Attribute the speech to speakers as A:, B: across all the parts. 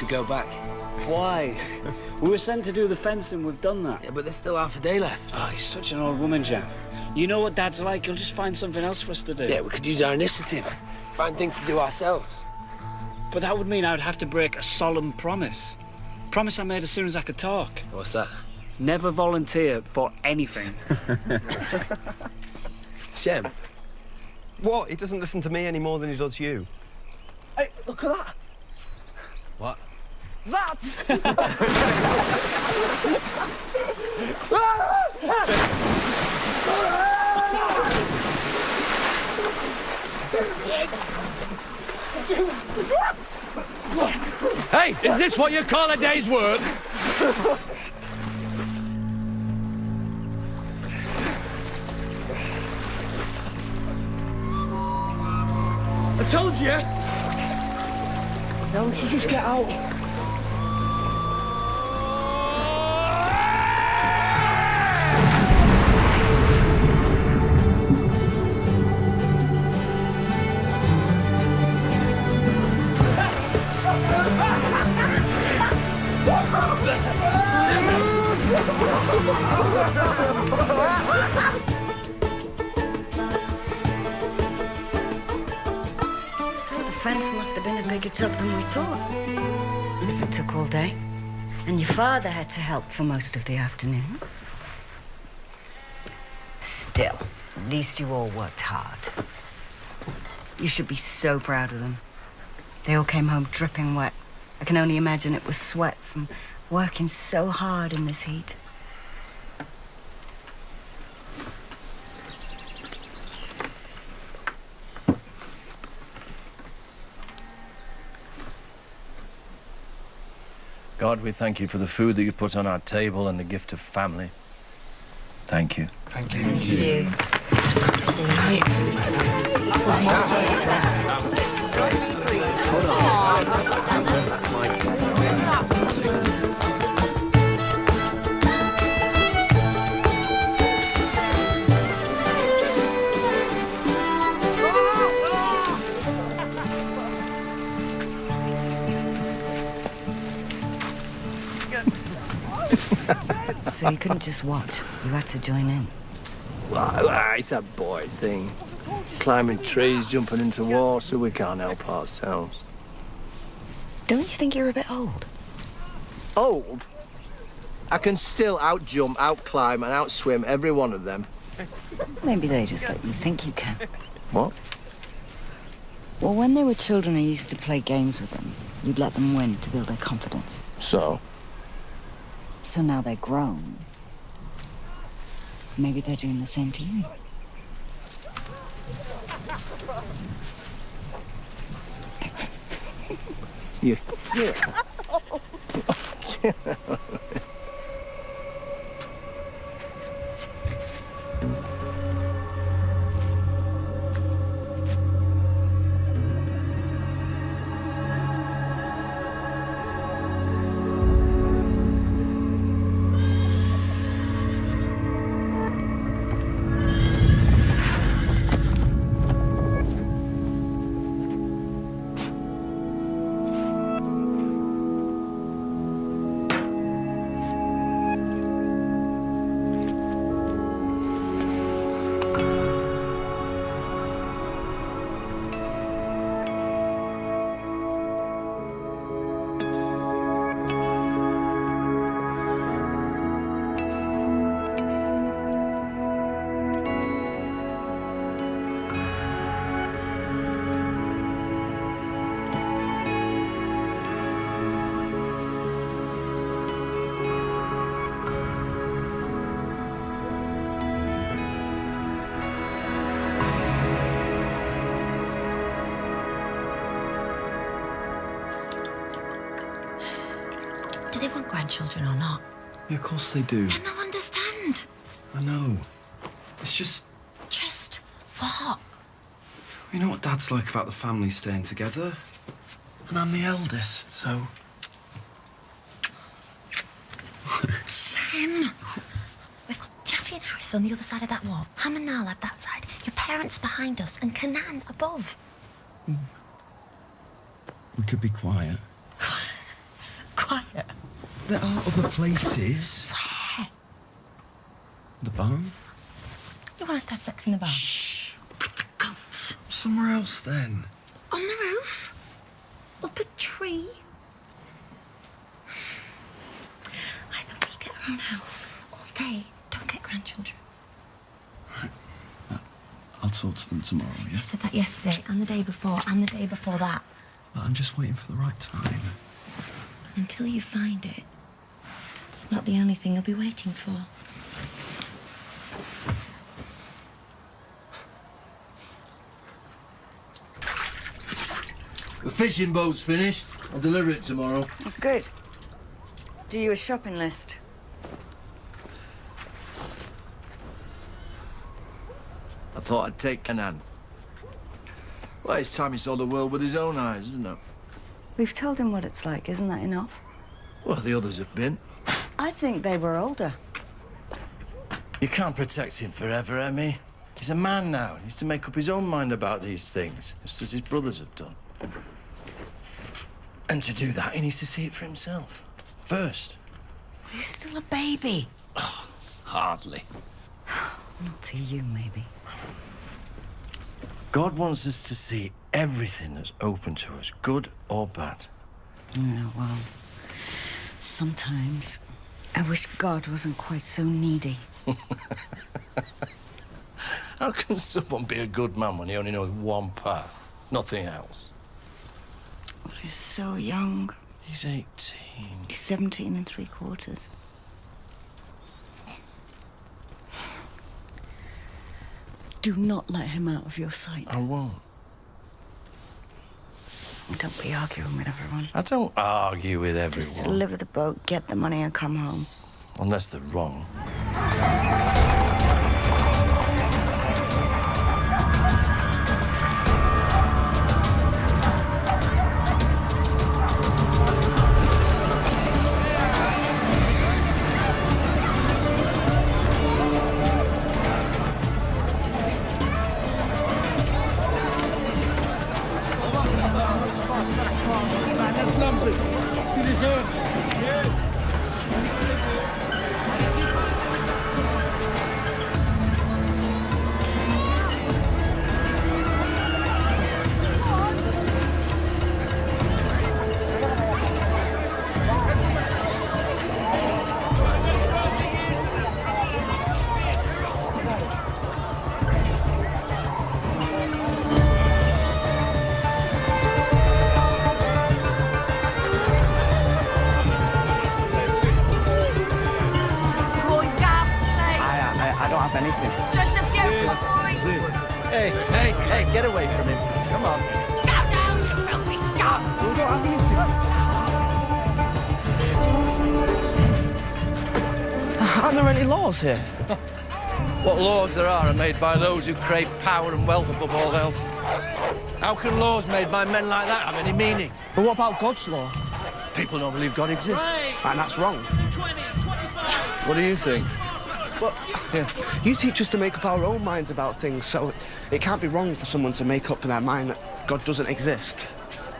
A: should go back.
B: Why? We were sent to do the fencing, we've done that.
A: Yeah, but there's still half a day left.
B: Oh, he's such an old woman, Jeff. You know what Dad's like, he'll just find something else for us to do.
A: Yeah, we could use our initiative. Find things to do ourselves.
B: But that would mean I'd have to break a solemn promise. Promise I made as soon as I could talk.
A: What's that?
B: Never volunteer for anything.
A: Shem.
C: What? He doesn't listen to me any more than he does you.
A: Hey, look at that. What?
C: That's...
D: Hey, is this what you call a day's work?
A: I told you.
C: Now we should just get out.
E: So the fence must have been a bigger job than we thought. If it took all day. And your father had to help for most of the afternoon. Still, at least you all worked hard. You should be so proud of them. They all came home dripping wet. I can only imagine it was sweat from working so hard in this heat.
D: God, we thank you for the food that you put on our table and the gift of family. Thank you.
A: Thank you.
E: Thank you. So you couldn't just watch, you had to join in.
D: Well, it's a boy thing. Climbing trees, jumping into water, we can't help ourselves.
E: Don't you think you're a bit old?
D: Old? I can still out-jump, out-climb and out-swim every one of them.
E: Maybe they just let you think you can.
D: What?
E: Well, when they were children, I used to play games with them. You'd let them win to build their confidence.
D: So?
E: So now they're grown. Maybe they're doing the same to you.
D: Yeah.
F: Do they want grandchildren or not?
C: Yeah, of course they do.
F: Then they'll understand.
C: I know. It's just...
F: Just what?
C: You know what Dad's like about the family staying together? And I'm the eldest, so...
F: Shem! We've got Jaffe and Harris on the other side of that wall. Ham and Nalab that side. Your parents behind us and Canaan above.
C: We could be quiet.
F: quiet.
C: There are other places.
F: Where?
C: The barn?
F: You want us to have sex in the barn?
E: Shh. With the goats.
C: Somewhere else, then.
F: On the roof? Up a tree? Either we get our own house, or they don't get grandchildren.
C: I'll talk to them tomorrow,
F: You
C: yeah?
F: said that yesterday, and the day before, and the day before that.
C: But I'm just waiting for the right time.
F: Until you find it, it's not the only thing you'll be waiting for.
D: The fishing boat's finished. I'll deliver it tomorrow.
E: Good. Do you a shopping list?
D: I thought I'd take Kenan. Well, it's time he saw the world with his own eyes, isn't it?
E: We've told him what it's like. Isn't that enough?
D: Well, the others have been.
E: I think they were older.
D: You can't protect him forever, Emmy. He's a man now. He needs to make up his own mind about these things, just as his brothers have done. And to do that, he needs to see it for himself. First.
E: He's still a baby.
D: Hardly.
E: Not to you, maybe.
D: God wants us to see everything that's open to us, good or bad.
E: Yeah, well, sometimes I wish God wasn't quite so needy.
D: How can someone be a good man when he only knows one path, nothing else?
E: Well, he's so young.
D: He's 18.
E: He's 17 3/4. Do not let him out of your sight.
D: I won't.
E: Don't be arguing with everyone.
D: I don't argue with
E: Just
D: everyone.
E: deliver the boat, get the money, and come home.
D: Unless they're wrong.
G: Just a few, boy.
D: Hey, get away from him. Come on.
G: Go down, you filthy scum.
C: We don't have anything. Aren't there any laws here?
D: What laws there are made by those who crave power and wealth above all else. How can laws made by men like that have any meaning?
A: But what about God's law?
D: People don't believe God exists.
A: And that's wrong.
D: What do you think?
A: Well,
D: Yeah.
A: you teach us to make up our own minds about things, so it can't be wrong for someone to make up in their mind that God doesn't exist.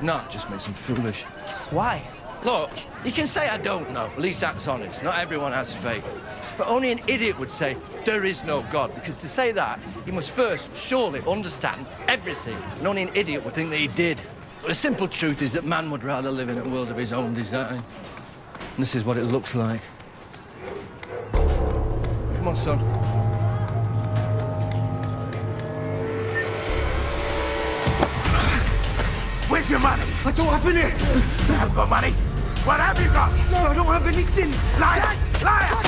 D: No, it just makes them foolish.
A: Why?
D: Look, you can say I don't know. At least that's honest. Not everyone has faith. But only an idiot would say there is no God, because to say that, he must first surely understand everything. And only an idiot would think that he did. But the simple truth is that man would rather live in a world of his own design. And this is what it looks like. Come on, son.
H: Where's your money?
A: I don't have any!
H: You haven't got money? What have you got?
A: No, I don't have anything!
H: Liar!
A: Dad!
H: Liar!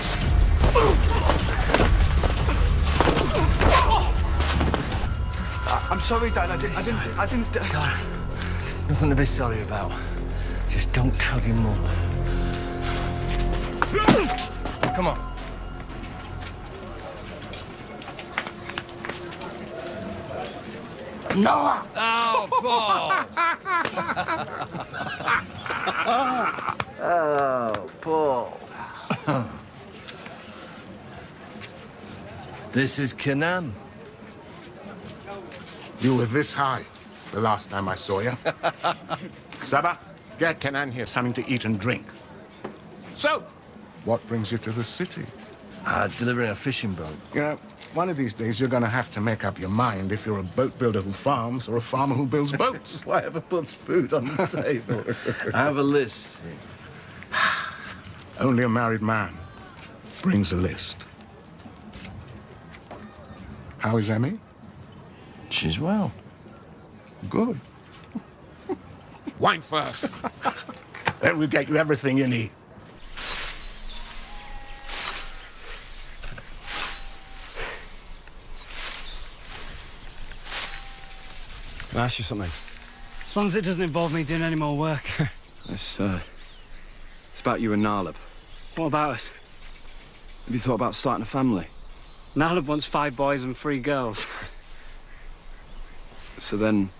A: I'm sorry, Dad. I didn't.
D: God, nothing to be sorry about. Just don't tell your mother. Come on.
H: Noah!
D: Oh, Paul! Oh, Paul. This is Kenan.
H: You were this high the last time I saw you. Saba, get Kenan here something to eat and drink. So, what brings you to the city?
D: Delivering a fishing boat.
H: You know, one of these days you're going to have to make up your mind if you're a boat builder who farms or a farmer who builds boats.
D: Whatever puts food on the table. I have a list.
H: Only a married man brings a list. How is Emmy?
D: She's well.
H: Good. Wine first. Then we'll get you everything you need.
C: Can I ask you something?
B: As long as it doesn't involve me doing any more work.
C: It's about you and Naleb.
B: What about us?
C: Have you thought about starting a family?
B: Naleb wants 5 boys and 3 girls.
C: So then...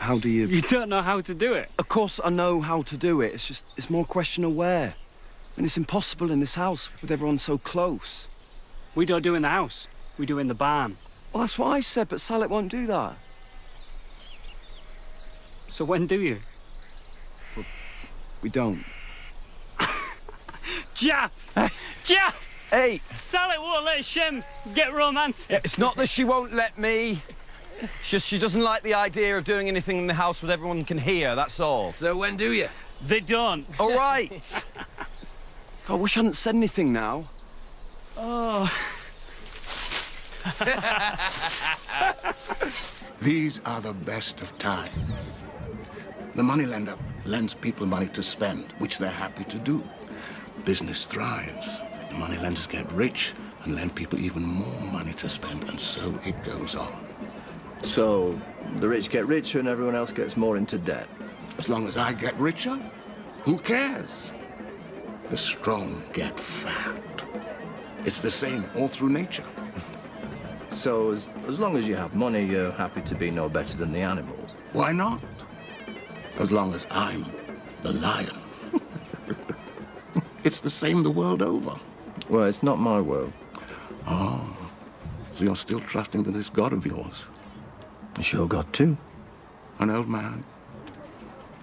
C: How do you...
B: You don't know how to do it.
C: Of course I know how to do it. It's just, it's more a question of where. And it's impossible in this house with everyone so close.
B: We don't do it in the house. We do it in the barn.
C: Well, that's what I said, but Salek won't do that.
B: So when do you?
C: We don't.
B: Jaff! Jaff!
C: Hey!
B: Salek won't let Shem get romantic.
I: It's not that she won't let me. It's just she doesn't like the idea of doing anything in the house where everyone can hear, that's all.
D: So when do you?
B: They don't.
I: All right.
C: God, I wish I hadn't said anything now.
B: Oh.
H: These are the best of times. The moneylender lends people money to spend, which they're happy to do. Business thrives. The moneylenders get rich and lend people even more money to spend, and so it goes on.
D: So the rich get richer and everyone else gets more into debt.
H: As long as I get richer, who cares? The strong get fat. It's the same all through nature.
D: So as long as you have money, you're happy to be no better than the animals.
H: Why not? As long as I'm the lion. It's the same the world over.
D: Well, it's not my world.
H: Oh, so you're still trusting to this god of yours?
D: I sure got to.
H: An old man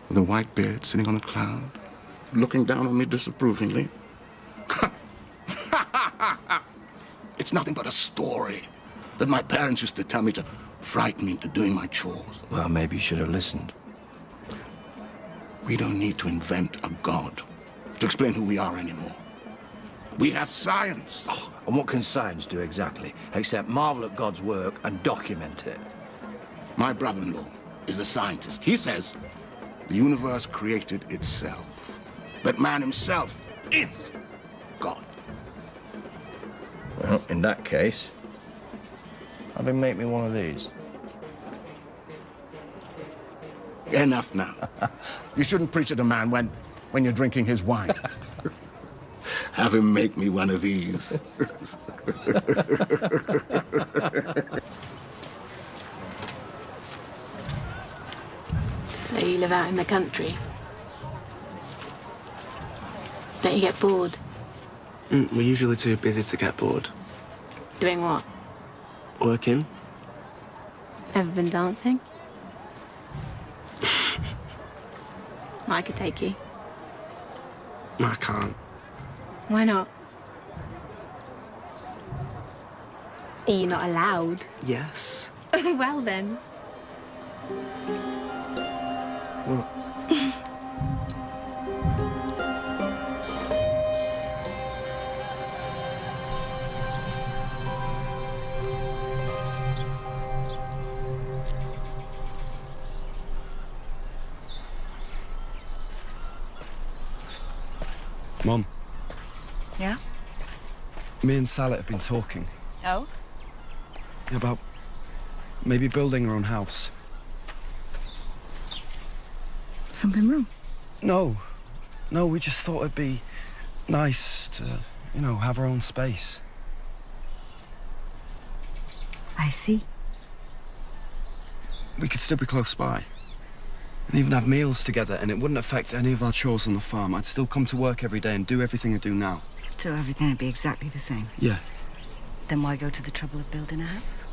H: with a white beard sitting on a cloud, looking down on me disapprovingly. It's nothing but a story that my parents used to tell me to frighten me into doing my chores.
D: Well, maybe you should have listened.
H: We don't need to invent a god to explain who we are anymore. We have science.
D: Oh, and what can science do exactly, except marvel at God's work and document it?
H: My brother-in-law is a scientist. He says the universe created itself, that man himself is God.
D: Well, in that case, have him make me one of these.
H: Enough now. You shouldn't preach at a man when you're drinking his wine. Have him make me one of these.
J: So you live out in the country? Don't you get bored?
A: We're usually too busy to get bored.
J: Doing what?
A: Working.
J: Ever been dancing? I could take you.
A: I can't.
J: Why not? Are you not allowed?
A: Yes.
J: Well then.
A: What?
C: Mom,
E: Yeah?
C: me and Salek have been talking
E: Oh?
C: about maybe building our own house.
E: Something wrong?
C: No, we just thought it'd be nice to, you know, have our own space.
E: I see.
C: We could still be close by. And even have meals together, and it wouldn't affect any of our chores on the farm. I'd still come to work every day and do everything I do now.
E: So everything would be exactly the same.
C: Yeah.
E: Then why go to the trouble of building a house?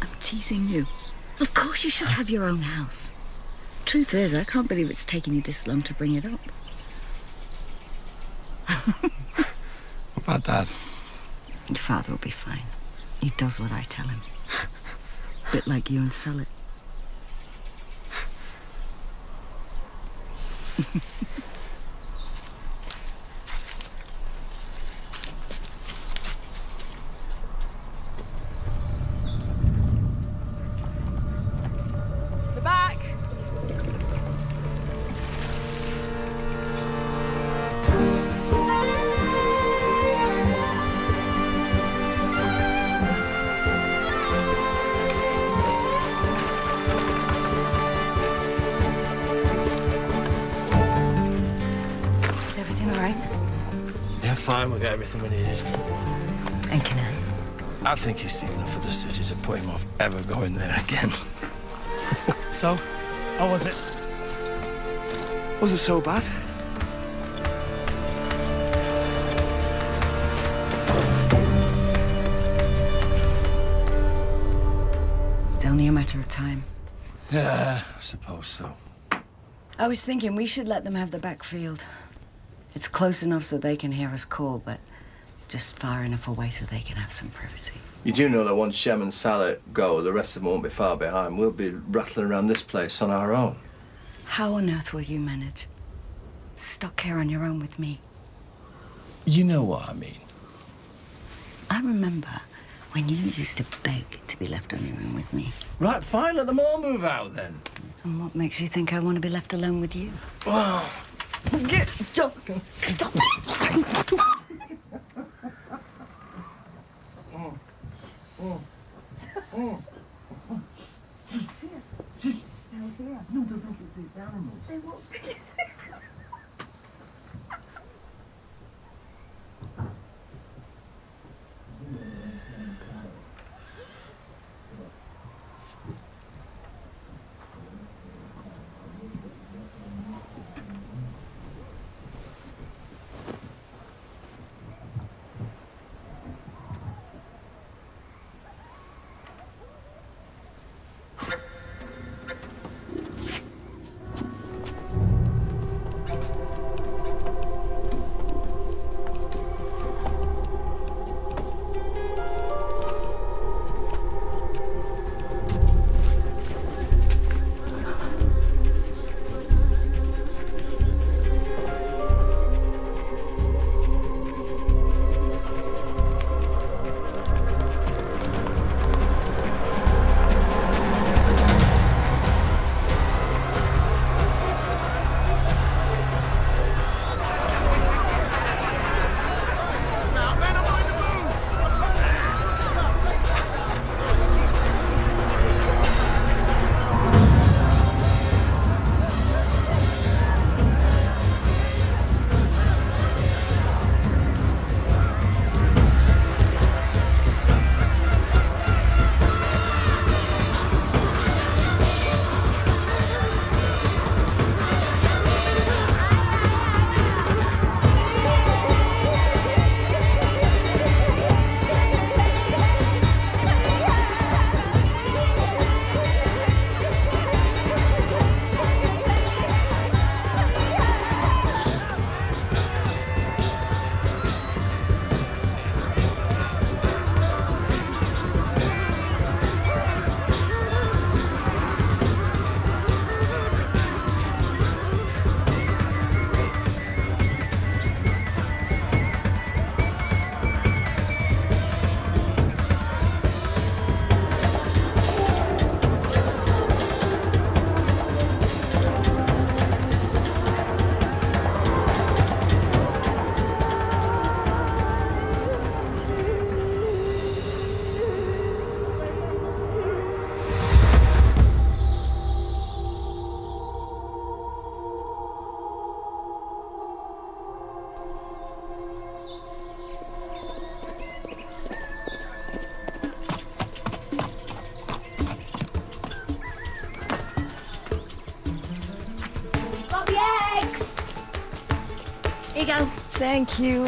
E: I'm teasing you. Of course you should have your own house. Truth is, I can't believe it's taken you this long to bring it up.
C: What about Dad?
E: Your father will be fine. He does what I tell him. Bit like you and Sullett.
G: The back.
E: Is everything all right?
D: Yeah, fine, we got everything we needed.
E: And can
D: I think he's seen enough of the city to put him off ever going there again.
B: So, how was it?
A: Wasn't so bad.
E: It's only a matter of time.
D: Yeah, I suppose so.
E: I was thinking we should let them have the backfield. It's close enough so they can hear us call, but it's just far enough away so they can have some privacy.
D: You do know that once Shem and Saleh go, the rest of them won't be far behind. We'll be rattling around this place on our own.
E: How on earth will you manage? Stuck here on your own with me.
D: You know what I mean.
E: I remember when you used to beg to be left on your own with me.
D: Right, fine, let them all move out then.
E: And what makes you think I want to be left alone with you?
D: Well,
E: Stop it!
F: Here you go.
E: Thank you.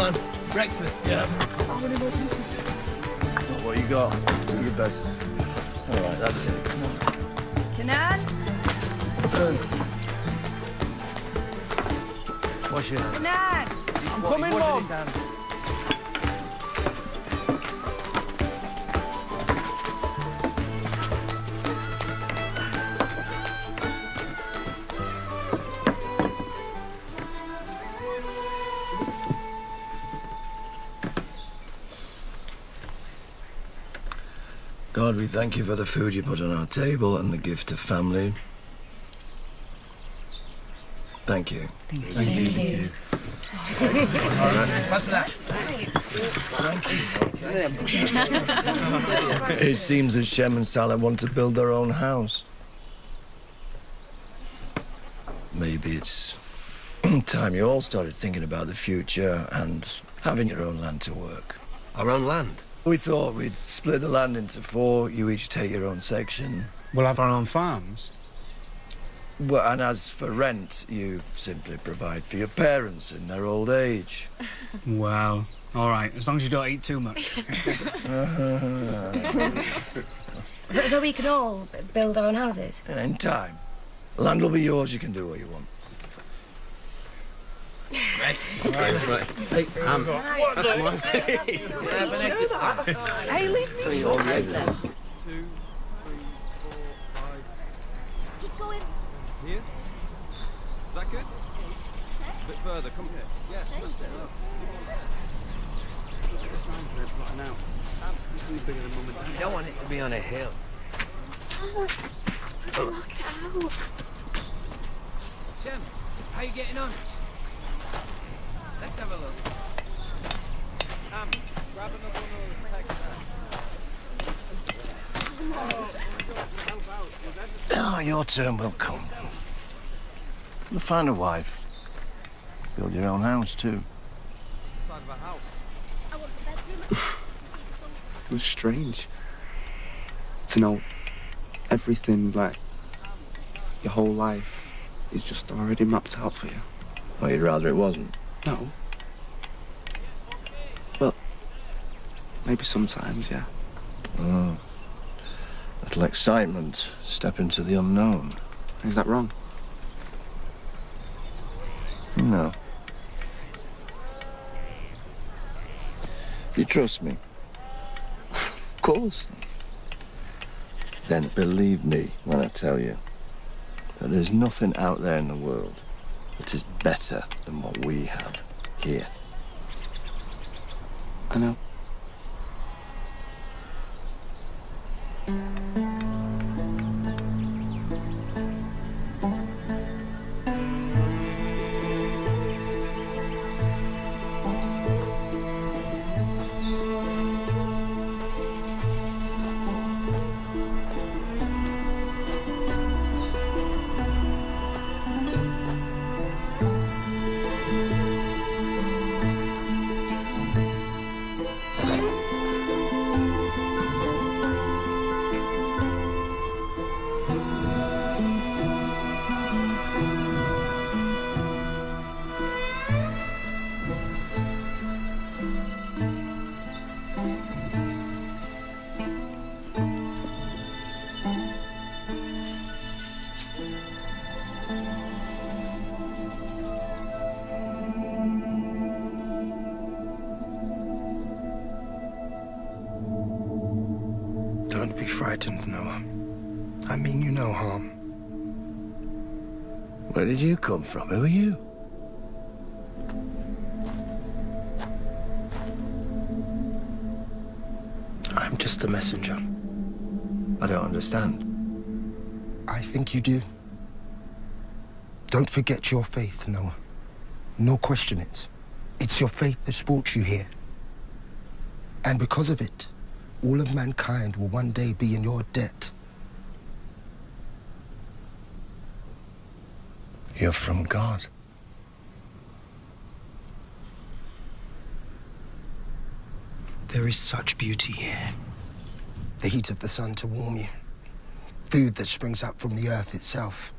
D: man. Breakfast, yeah.
C: How many more pieces?
D: What you got? Do your best. All right, that's it. Come on.
E: Kenan?
D: Wash your hands.
E: Kenan!
D: I'm coming, Mom. God, we thank you for the food you put on our table and the gift of family. Thank you.
F: Thank you.
D: All right. What's that? It seems that Shem and Salah want to build their own house. Maybe it's time you all started thinking about the future and having your own land to work.
K: Our own land?
D: We thought we'd split the land into 4. You each take your own section.
B: We'll have our own farms.
D: Well, and as for rent, you simply provide for your parents in their old age.
B: Well, all right, as long as you don't eat too much.
F: So we can all build our own houses?
D: In time. Land will be yours, you can do what you want.
K: Right. Hey, that's mine.
E: Hey, leave me.
C: 2, 3, 4, 5.
F: Keep going.
C: Here? Is that good? A bit further, come here. Yeah, that's it. The signs they're plotting out. Absolutely bigger than Mum and Dad.
K: You don't want it to be on a hill.
F: Look out.
K: Shem, how you getting on? Let's have a look. Grab another one of the
D: Oh, your turn will come. You'll find a wife. Build your own house, too.
C: It's the side of a house.
L: It was strange to know everything, like, your whole life is just already mapped out for you.
D: Well, you'd rather it wasn't.
L: No. Well, maybe sometimes, yeah.
D: Oh. Little excitement. Step into the unknown.
L: Is that wrong?
D: No. You trust me?
L: Of course.
D: Then believe me when I tell you that there's nothing out there in the world that is better than what we have here.
L: I know.
M: Don't be frightened, Noah. I mean you no harm.
D: Where did you come from? Who are you?
M: I'm just a messenger.
D: I don't understand.
M: I think you do. Don't forget your faith, Noah. Nor question it. It's your faith that's brought you here. And because of it, all of mankind will one day be in your debt.
D: You're from God.
M: There is such beauty here. The heat of the sun to warm you. Food that springs up from the earth itself.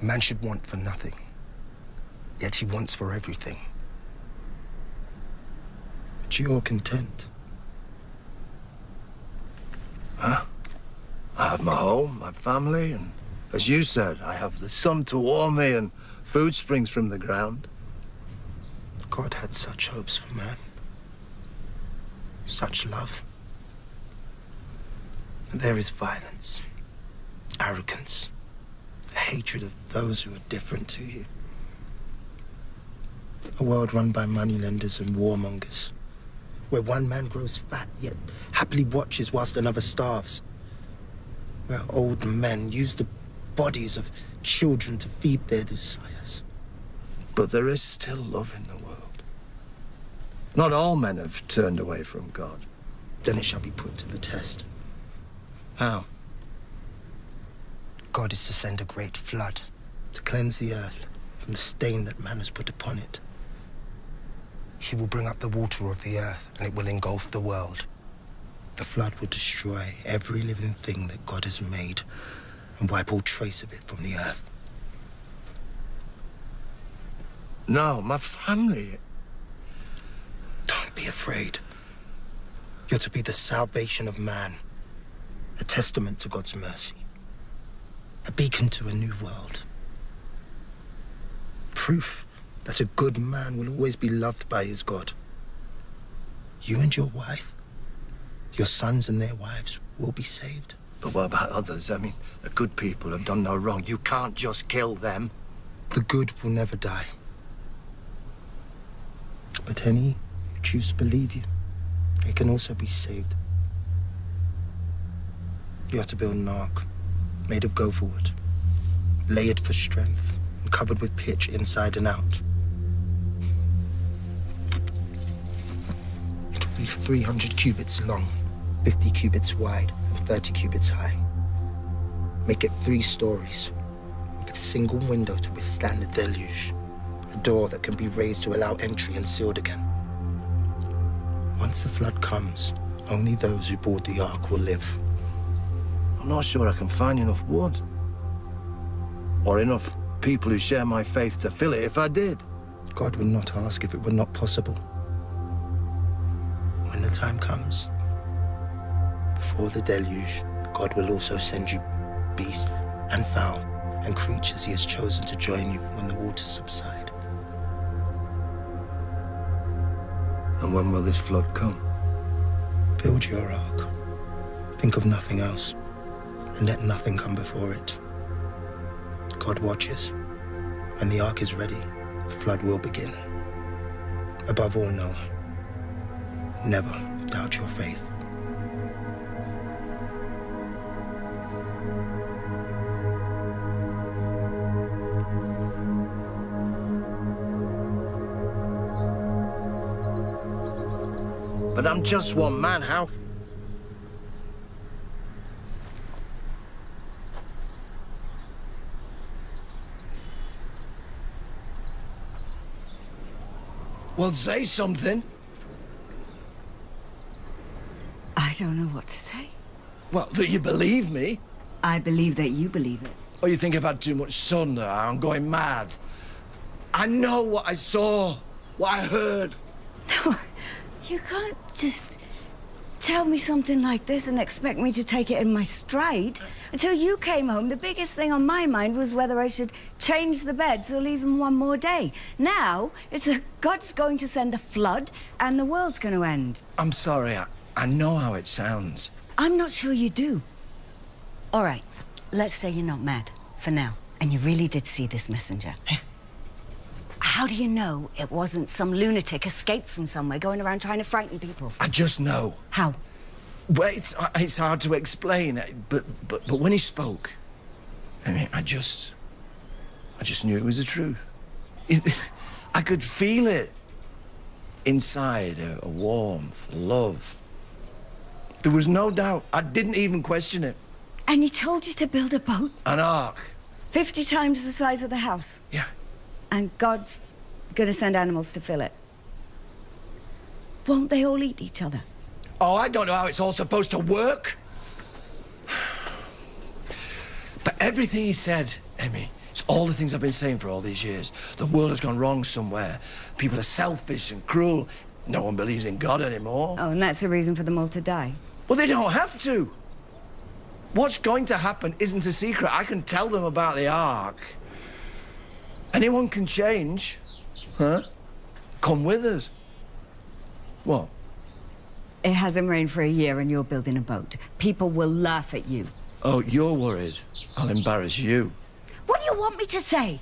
M: Man should want for nothing. Yet he wants for everything. But you're content.
D: Huh? I have my home, my family, and as you said, I have the sun to warm me and food springs from the ground.
M: God had such hopes for man. Such love. But there is violence, arrogance, a hatred of those who are different to you. A world run by moneylenders and warmongers, where one man grows fat yet happily watches whilst another starves. Where old men use the bodies of children to feed their desires.
D: But there is still love in the world. Not all men have turned away from God.
M: Then it shall be put to the test.
D: How?
M: God is to send a great flood to cleanse the earth from the stain that man has put upon it. He will bring up the water of the earth, and it will engulf the world. The flood will destroy every living thing that God has made and wipe all trace of it from the earth.
D: No, my family.
M: Don't be afraid. You're to be the salvation of man, a testament to God's mercy, a beacon to a new world. Proof that a good man will always be loved by his God. You and your wife, your sons and their wives will be saved.
D: But what about others? I mean, the good people have done no wrong. You can't just kill them.
M: The good will never die. But any who choose to believe you, they can also be saved. You have to build an ark made of gopher wood, layered for strength and covered with pitch inside and out. It will be 300 cubits long, 50 cubits wide, and 30 cubits high. Make it 3 stories, with a single window to withstand the deluge. A door that can be raised to allow entry and sealed again. Once the flood comes, only those who board the ark will live.
D: I'm not sure I can find enough wood. Or enough people who share my faith to fill it if I did.
M: God would not ask if it were not possible. When the time comes, before the deluge, God will also send you beast and fowl and creatures he has chosen to join you when the waters subside.
D: And when will this flood come?
M: Build your ark. Think of nothing else, and let nothing come before it. God watches. When the ark is ready, the flood will begin. Above all, Noah, never doubt your faith.
D: But I'm just one man, how? Well, say something.
E: I don't know what to say.
D: Well, that you believe me.
E: I believe that you believe it.
D: Or you think I've had too much sun that I'm going mad. I know what I saw, what I heard.
E: No, you can't just tell me something like this and expect me to take it in my stride. Until you came home, the biggest thing on my mind was whether I should change the beds or leave them one more day. Now, it's that God's going to send a flood and the world's going to end.
D: I'm sorry, I know how it sounds.
E: I'm not sure you do. All right, let's say you're not mad, for now, and you really did see this messenger. How do you know it wasn't some lunatic escaped from somewhere going around trying to frighten people?
D: I just know.
E: How?
D: Well, it's hard to explain, but when he spoke, I mean, I just knew it was the truth. I could feel it inside, a warmth, love. There was no doubt. I didn't even question it.
E: And he told you to build a boat?
D: An ark.
E: 50 times the size of the house?
D: Yeah.
E: And God's gonna send animals to fill it. Won't they all eat each other?
D: Oh, I don't know how it's all supposed to work. But everything he said, Emmy, it's all the things I've been saying for all these years. The world has gone wrong somewhere. People are selfish and cruel. No one believes in God anymore.
E: Oh, and that's the reason for them all to die?
D: Well, they don't have to. What's going to happen isn't a secret. I can tell them about the Ark. Anyone can change. Huh? Come with us. What?
E: It hasn't rained for a year and you're building a boat. People will laugh at you.
D: Oh, you're worried I'll embarrass you.
E: What do you want me to say?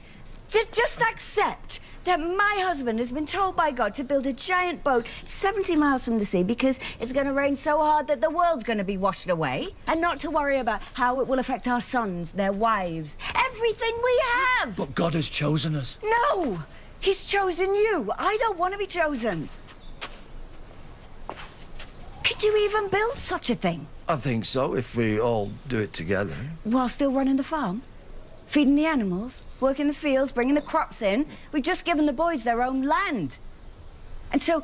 E: Just accept that my husband has been told by God to build a giant boat 70 miles from the sea because it's going to rain so hard that the world's going to be washed away, and not to worry about how it will affect our sons, their wives, everything we have.
D: But God has chosen us.
E: No! He's chosen you. I don't want to be chosen. Could you even build such a thing?
D: I think so, if we all do it together.
E: While still running the farm? Feeding the animals? Working the fields? Bringing the crops in? We've just given the boys their own land. And so,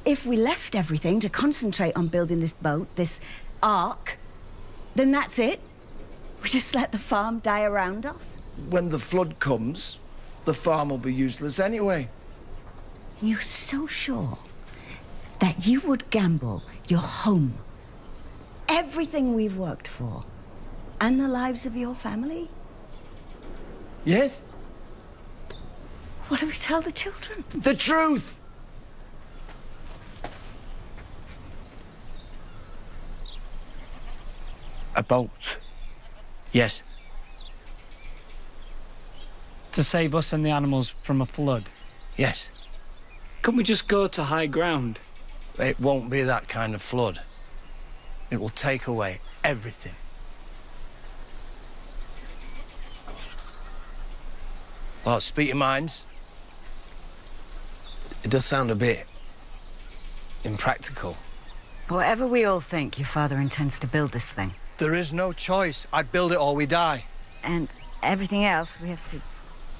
E: if we left everything to concentrate on building this boat, this ark, then that's it? We just let the farm die around us?
D: When the flood comes, the farm will be useless anyway.
E: You're so sure that you would gamble your home, everything we've worked for, and the lives of your family?
D: Yes.
E: What do we tell the children?
D: The truth!
B: A boat.
D: Yes.
B: To save us and the animals from a flood.
D: Yes.
B: Couldn't we just go to high ground?
D: It won't be that kind of flood. It will take away everything. Well, speak your minds.
N: It does sound a bit impractical.
E: Whatever we all think, your father intends to build this thing.
D: There is no choice. I build it or we die.
E: And everything else we have to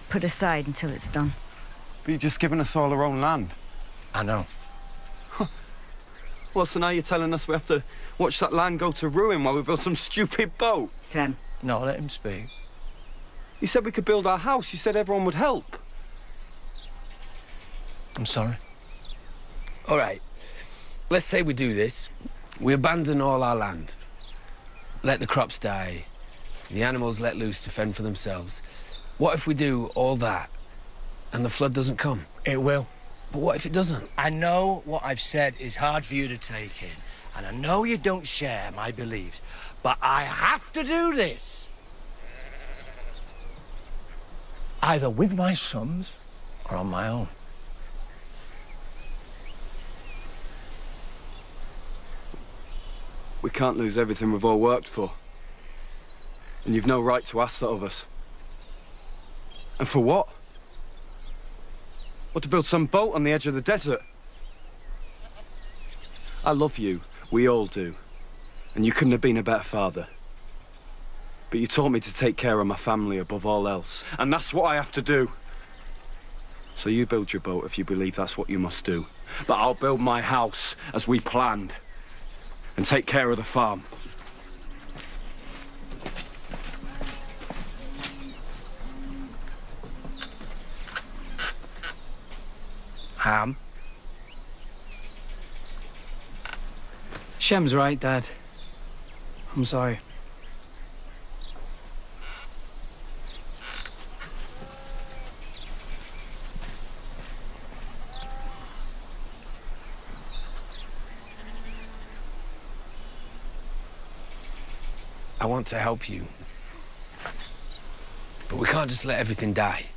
E: put aside until it's done.
C: But you've just given us all our own land.
D: I know.
C: Well, so now you're telling us we have to watch that land go to ruin while we build some stupid boat?
E: Clem.
D: No, let him speak.
C: You said we could build our house. You said everyone would help.
D: I'm sorry.
N: All right. Let's say we do this. We abandon all our land. Let the crops die. The animals let loose to fend for themselves. What if we do all that and the flood doesn't come?
D: It will.
N: But what if it doesn't?
D: I know what I've said is hard for you to take in, and I know you don't share my beliefs, but I have to do this. Either with my sons or on my own.
C: We can't lose everything we've all worked for. And you've no right to ask that of us. And for what? What, to build some boat on the edge of the desert? I love you. We all do. And you couldn't have been a better father. But you taught me to take care of my family above all else. And that's what I have to do. So you build your boat if you believe that's what you must do. But I'll build my house as we planned. And take care of the farm.
D: Ham?
B: Shem's right, Dad. I'm sorry.
N: I want to help you. But we can't just let everything die.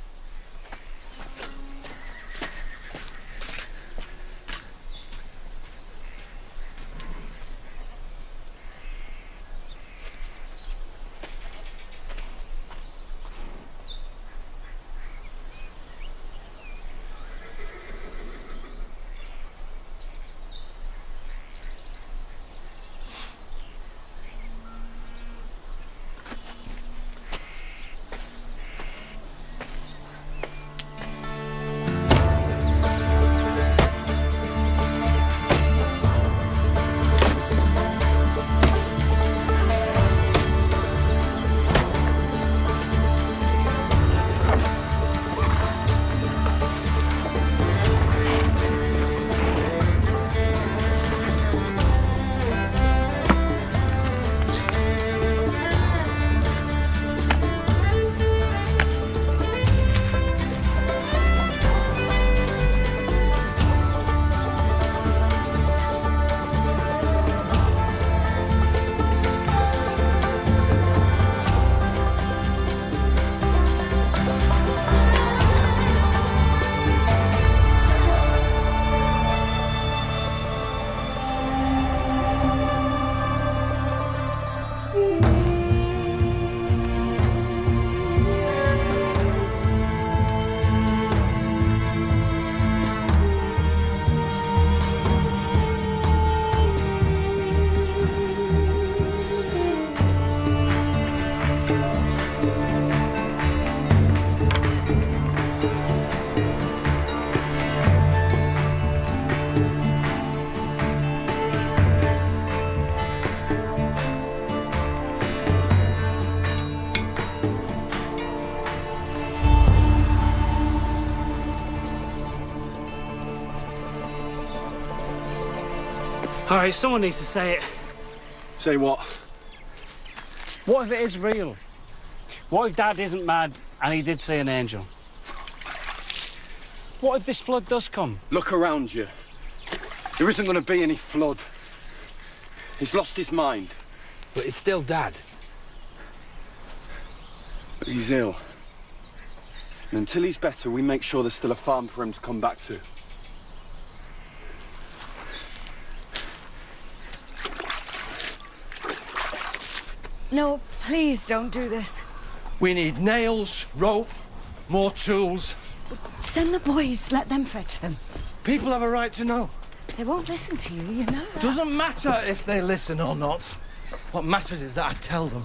B: All right, someone needs to say it.
C: Say what?
B: What if it is real? What if Dad isn't mad and he did see an angel? What if this flood does come?
C: Look around you. There isn't going to be any flood. He's lost his mind.
N: But it's still Dad.
C: But he's ill. And until he's better, we make sure there's still a farm for him to come back to.
E: No, please don't do this.
D: We need nails, rope, more tools.
E: Send the boys, let them fetch them.
D: People have a right to know.
E: They won't listen to you, you know that.
D: Doesn't matter if they listen or not. What matters is that I tell them.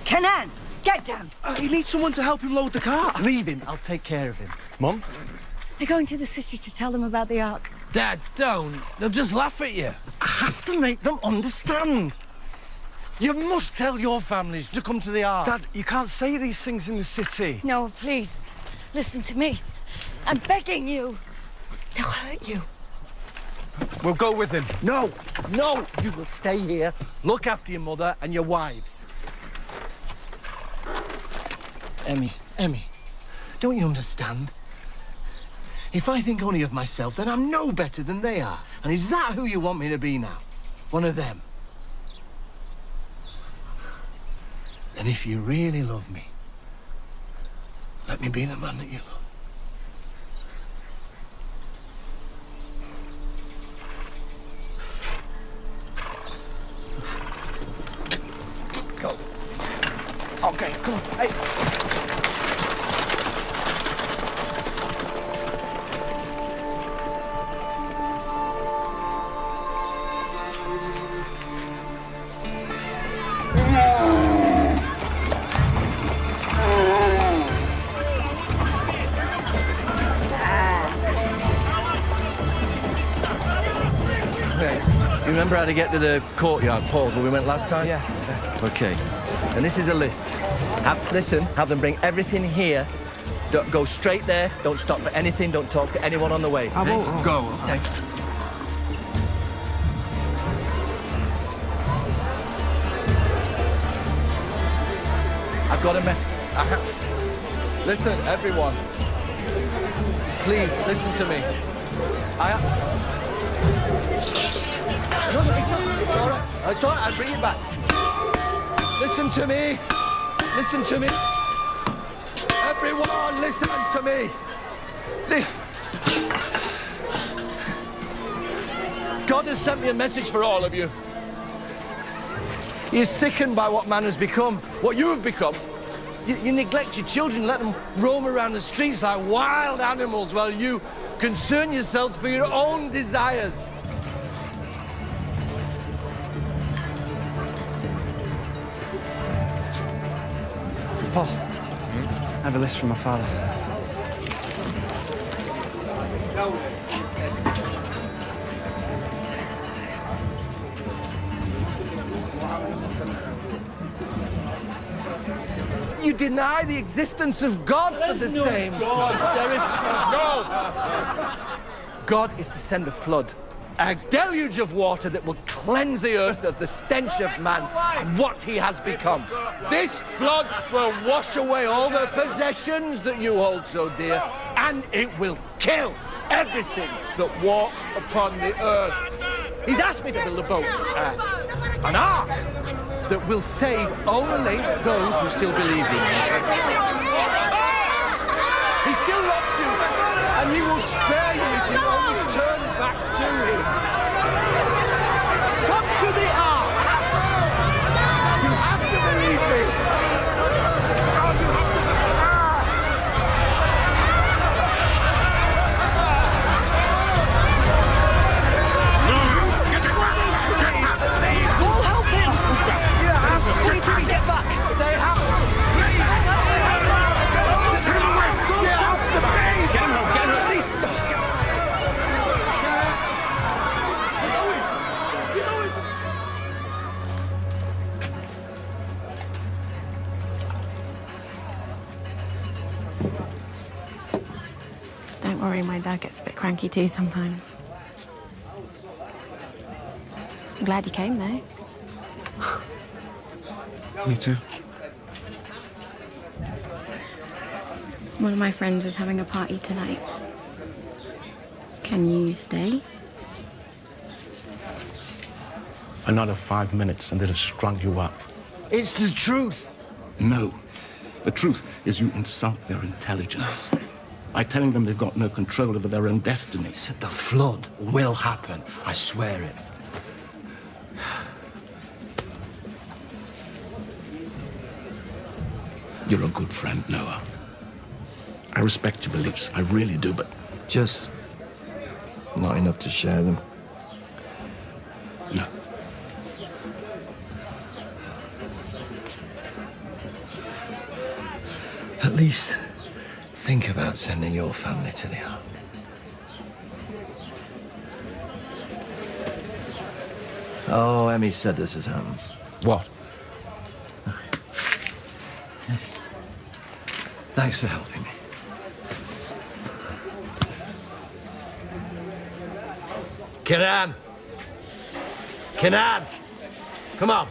E: Kenan, get down.
A: He needs someone to help him load the car.
D: Leave him, I'll take care of him. Mum?
E: They're going to the city to tell them about the Ark.
N: Dad, don't. They'll just laugh at you.
D: I have to make them understand. You must tell your families to come to the Ark.
I: Dad, you can't say these things in the city.
E: No, please, listen to me. I'm begging you. They'll hurt you.
I: We'll go with him.
D: No, no, you will stay here, look after your mother and your wives. Emmy, don't you understand? If I think only of myself, then I'm no better than they are. And is that who you want me to be now? One of them? And if you really love me, let me be the man that you love. Go. Okay, come on. Hey. You remember how to get to the courtyard, Paul, where we went last time?
A: Yeah.
D: Okay. And this is a list. Have them bring everything here. Don't go straight there. Don't stop for anything. Don't talk to anyone on the way.
A: I won't.
D: Go. Okay. I've got a message. Listen, everyone. Please, listen to me. No, it's all right. It's all right. I'll bring it back. Listen to me. Listen to me. Everyone, listen to me. God has sent me a message for all of you. He is sickened by what man has become, what you have become. You neglect your children, let them roam around the streets like wild animals while you concern yourselves for your own desires.
A: Paul, I have a list from my father.
D: You deny the existence of God for the same. There is no. God is to send a flood, a deluge of water that will cleanse the earth of the stench of man and what he has become. This flood will wash away all the possessions that you hold so dear, and it will kill everything that walks upon the earth. He's asked me to build a boat, an ark, that will save only those who still believe in him. He still loves you, and he will spare you if you only turn back to him. Come to the ark. You have to believe me.
A: We'll help him. Wait till we get back.
D: They have to.
J: Don't worry, my dad gets a bit cranky too sometimes. I'm glad you came, though.
L: Me too.
J: One of my friends is having a party tonight. Can you stay?
H: Another 5 minutes and they'd have strung you up.
M: It's the truth.
H: No. The truth is you insult their intelligence by telling them they've got no control over their own destiny.
D: The flood will happen. I swear it.
H: You're a good friend, Noah. I respect your beliefs. I really do, but...
D: Just not enough to share them.
H: No.
D: At least think about sending your family to the Ark. Oh, Emmy said this has happened.
H: What?
D: Thanks for helping me. Kenan! Kenan! Come on!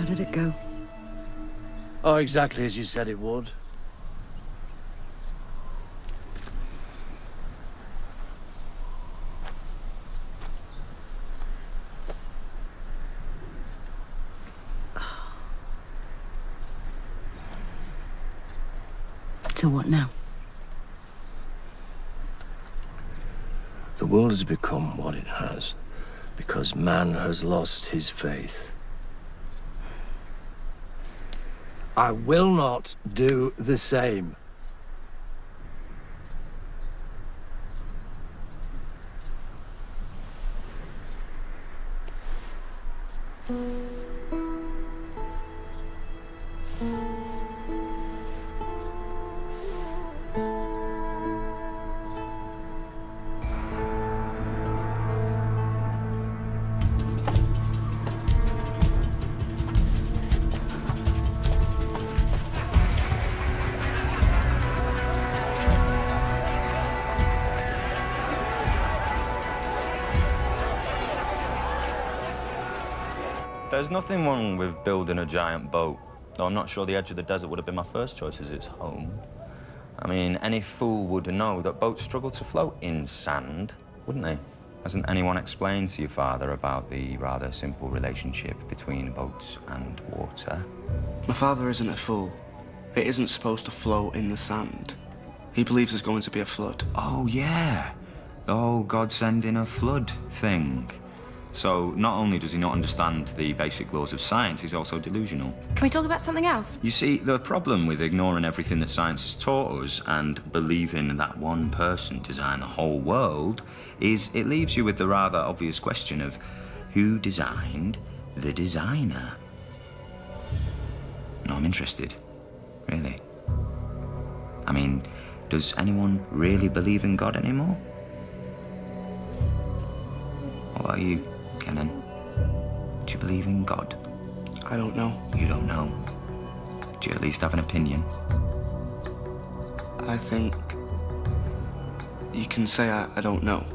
E: Did it go?
D: Oh, exactly as you said it would.
E: So what now?
D: The world has become what it has because man has lost his faith. I will not do the same.
O: There's nothing wrong with building a giant boat, though I'm not sure the edge of the desert would have been my first choice as its home. I mean, any fool would know that boats struggle to float in sand, wouldn't they? Hasn't anyone explained to your father about the rather simple relationship between boats and water?
A: My father isn't a fool. It isn't supposed to float in the sand. He believes there's going to be a flood.
O: Oh, yeah. The whole God sending a flood thing. So not only does he not understand the basic laws of science, he's also delusional.
J: Can we talk about something else?
O: You see, the problem with ignoring everything that science has taught us and believing that one person designed the whole world is it leaves you with the rather obvious question of who designed the designer? No, I'm interested. Really. I mean, does anyone really believe in God anymore? What about you, Kenan? Do you believe in God?
A: I don't know.
O: You don't know? Do you at least have an opinion?
A: I think you can say I don't know.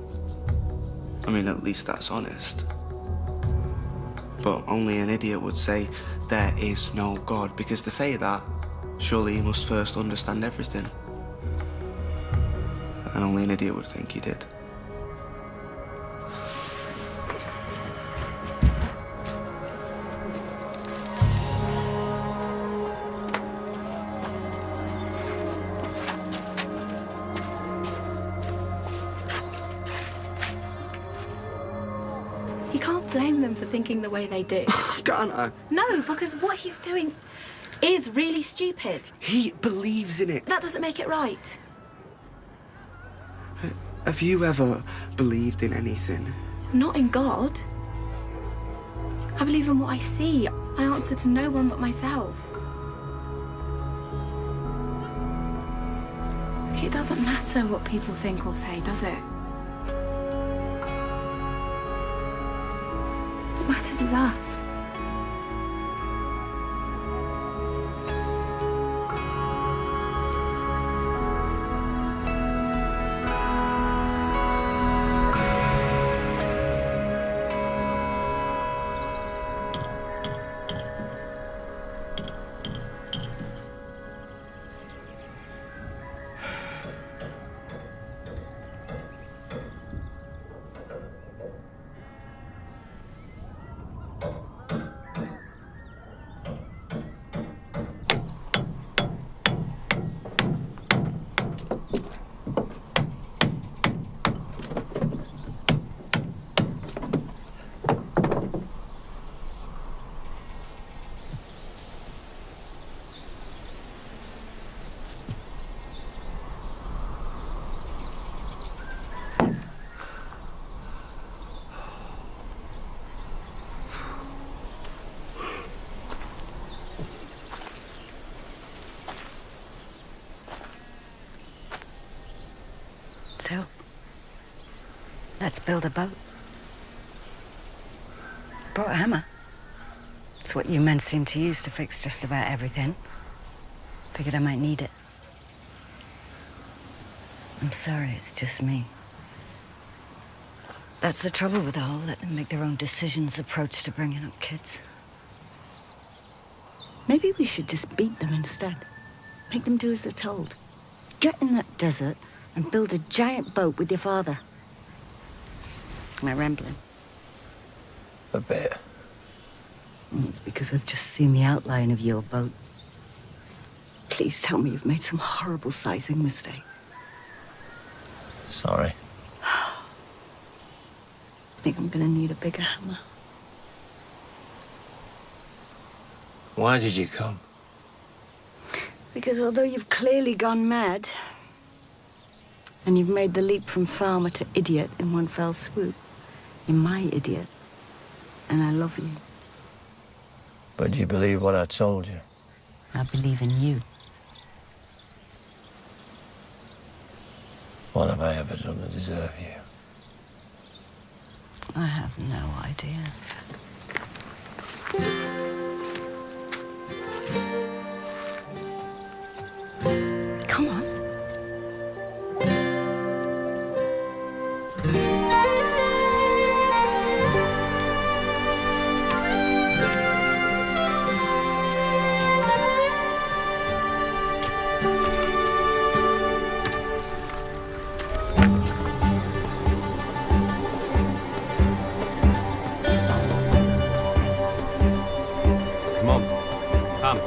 A: I mean, at least that's honest. But only an idiot would say there is no God, because to say that, surely he must first understand everything. And only an idiot would think he did.
J: can't blame them for thinking the way they do.
A: Can't I?
J: No, because what he's doing is really stupid.
A: He believes in it.
J: That doesn't make it right.
A: Have you ever believed in anything?
J: Not in God. I believe in what I see. I answer to no one but myself. Look, it doesn't matter what people think or say, does it? What matters is us.
E: So, let's build a boat. Brought a hammer. It's what you men seem to use to fix just about everything. Figured I might need it. I'm sorry, it's just me. That's the trouble with the whole let them make their own decisions approach to bringing up kids. Maybe we should just beat them instead. Make them do as they're told. Get in that desert and build a giant boat with your father. Am I rambling?
D: A bit.
E: It's because I've just seen the outline of your boat. Please tell me you've made some horrible sizing mistake.
D: Sorry.
E: I think I'm gonna need a bigger hammer.
D: Why did you come?
E: Because although you've clearly gone mad, and you've made the leap from farmer to idiot in one fell swoop, you're my idiot, and I love you.
D: But do you believe what I told you?
E: I believe in you.
D: What have I ever done to deserve you?
E: I have no idea. Come on.
C: Come on, Pam.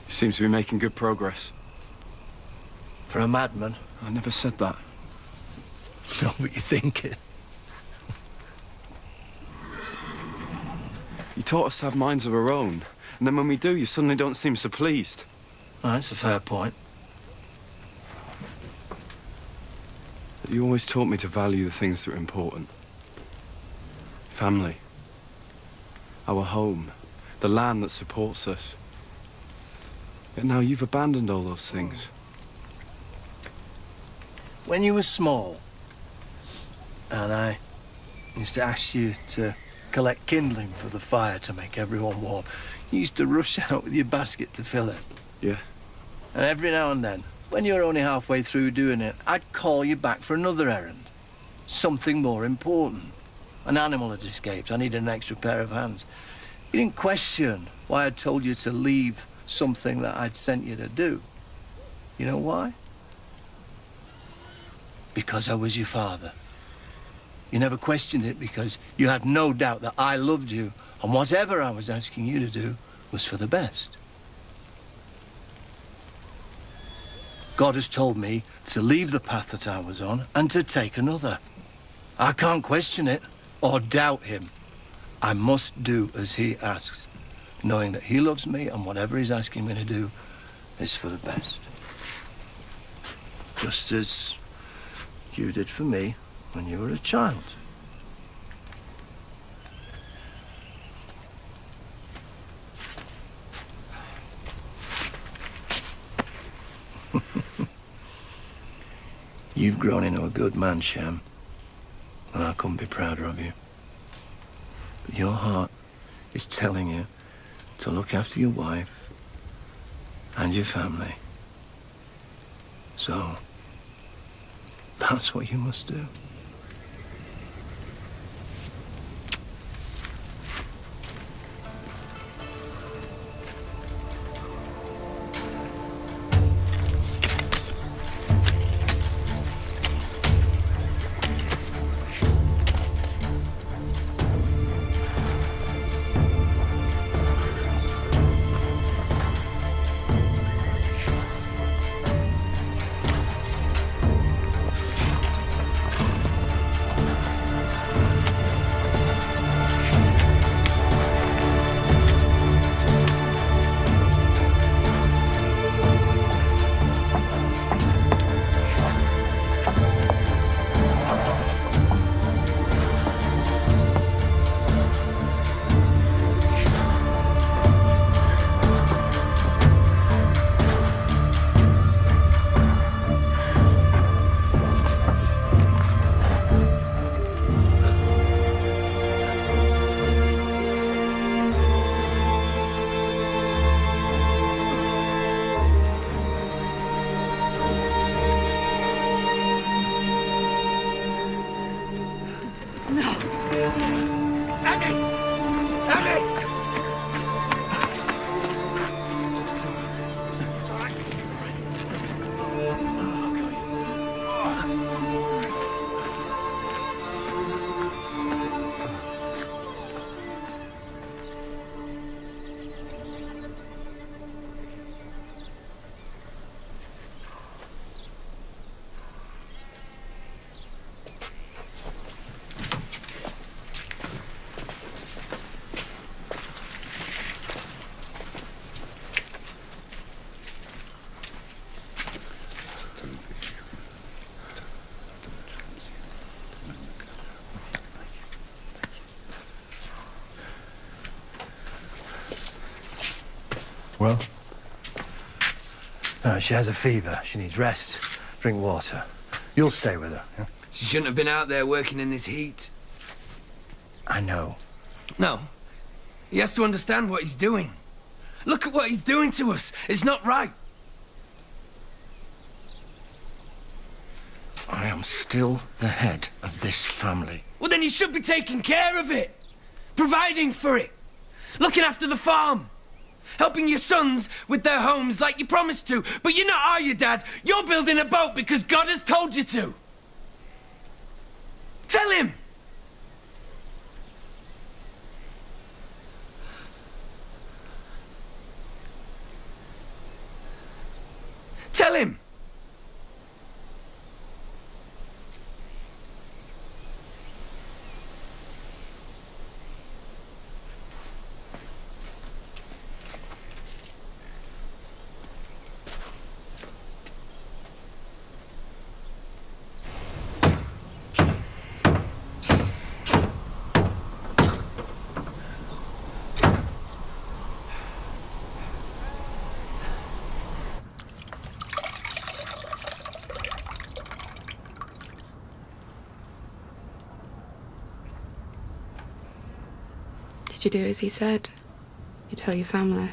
C: Seems to be making good progress.
D: For a madman.
C: I never said that.
D: No, but you think it.
C: You taught us to have minds of our own, and then when we do, you suddenly don't seem so pleased.
D: Well, that's a fair point.
C: You always taught me to value the things that are important. Family. Our home. The land that supports us. Yet now you've abandoned all those things.
D: When you were small, and I used to ask you to collect kindling for the fire to make everyone warm, you used to rush out with your basket to fill it.
C: Yeah.
D: And every now and then, when you were only halfway through doing it, I'd call you back for another errand. Something more important. An animal had escaped. I needed an extra pair of hands. You didn't question why I'd told you to leave something that I'd sent you to do. You know why? Because I was your father. You never questioned it because you had no doubt that I loved you, and whatever I was asking you to do was for the best. God has told me to leave the path that I was on and to take another. I can't question it or doubt him. I must do as he asks, knowing that he loves me and whatever he's asking me to do is for the best. Just as you did for me when you were a child. You've grown into a good man, Shem, and I couldn't be prouder of you. But your heart is telling you to look after your wife and your family. So, that's what you must do. Well? No, she has a fever. She needs rest. Drink water. You'll stay with her, yeah?
N: She shouldn't have been out there working in this heat.
D: I know.
N: No. He has to understand what he's doing. Look at what he's doing to us. It's not right.
D: I am still the head of this family.
N: Well, then you should be taking care of it. Providing for it. Looking after the farm. Helping your sons with their homes like you promised to. But you're not, are you, Dad? You're building a boat because God has told you to. Tell him! Tell him!
J: Did you do as he said? You tell your family?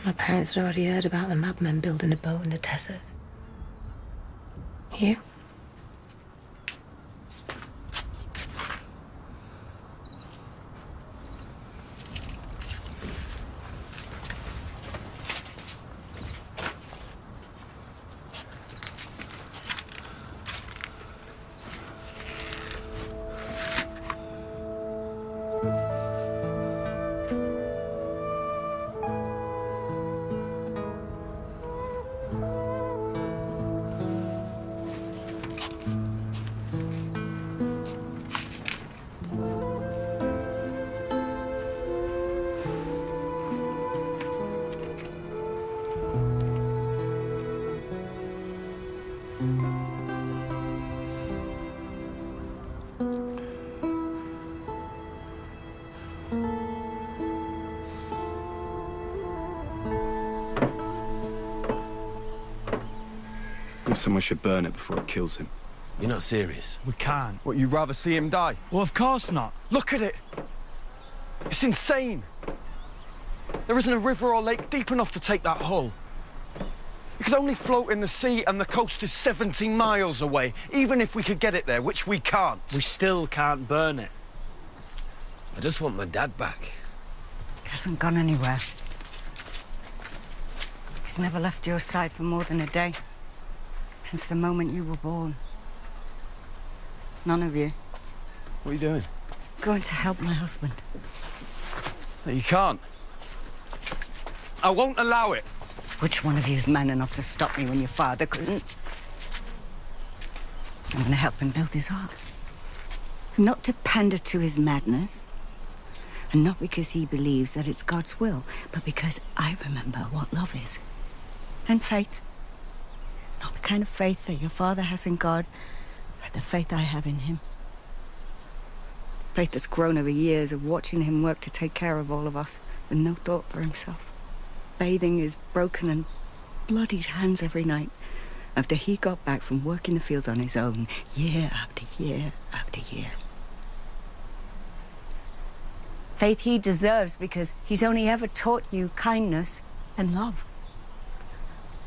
F: My parents had already heard about the madmen building a boat in the desert. You?
C: Someone should burn it before it kills him.
N: You're not serious.
B: We can't.
C: What, you'd rather see him die?
B: Well, of course not.
C: Look at it! It's insane! There isn't a river or lake deep enough to take that hull. It could only float in the sea, and the coast is 70 miles away, even if we could get it there, which we can't.
B: We still can't burn it.
N: I just want my dad back.
E: He hasn't gone anywhere. He's never left your side for more than a day. Since the moment you were born. None of you.
C: What are you doing?
E: Going to help my husband.
C: No, you can't. I won't allow it.
E: Which one of you is man enough to stop me when your father couldn't? I'm gonna help him build his ark. Not to pander to his madness. And not because he believes that it's God's will, but because I remember what love is. And faith. Not the kind of faith that your father has in God, but the faith I have in him. Faith that's grown over years of watching him work to take care of all of us with no thought for himself. Bathing his broken and bloodied hands every night after he got back from working the fields on his own, year after year after year. Faith he deserves because he's only ever taught you kindness and love.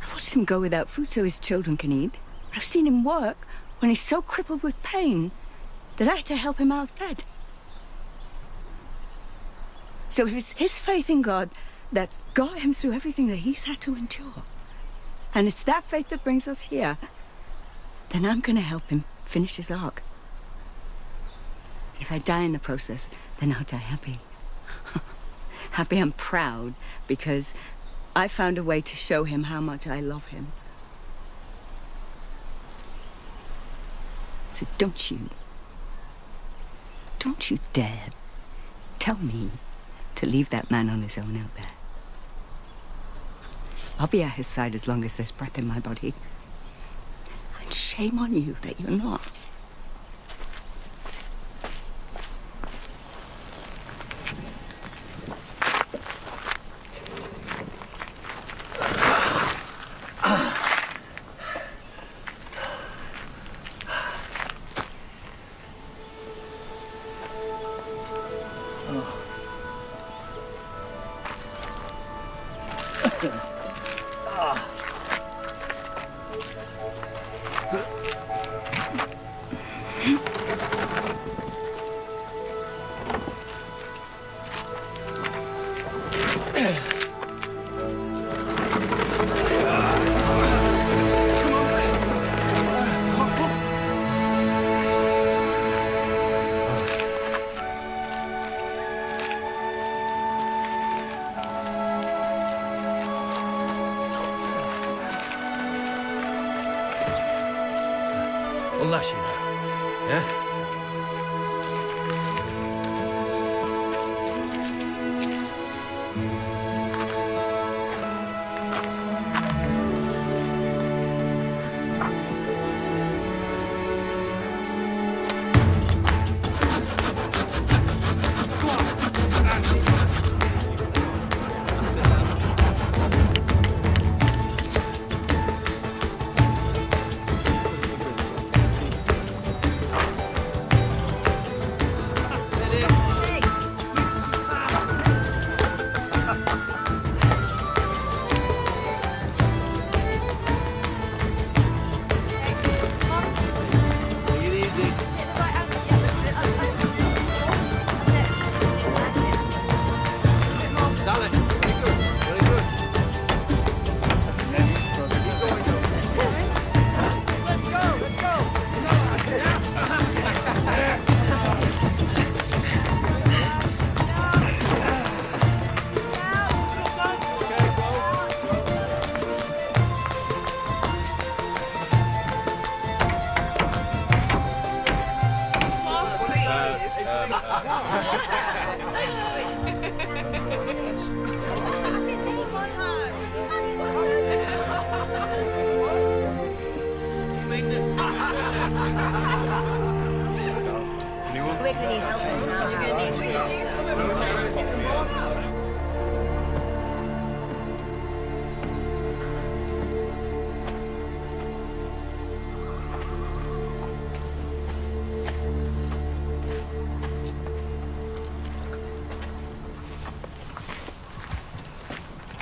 E: I've watched him go without food so his children can eat. I've seen him work when he's so crippled with pain that I had to help him out of bed. So if it's his faith in God that's got him through everything that he's had to endure, and it's that faith that brings us here, then I'm gonna help him finish his ark. If I die in the process, then I'll die happy. Happy and proud because I found a way to show him how much I love him. So don't you dare tell me to leave that man on his own out there. I'll be at his side as long as there's breath in my body. And shame on you that you're not.
D: Unlash you now, yeah?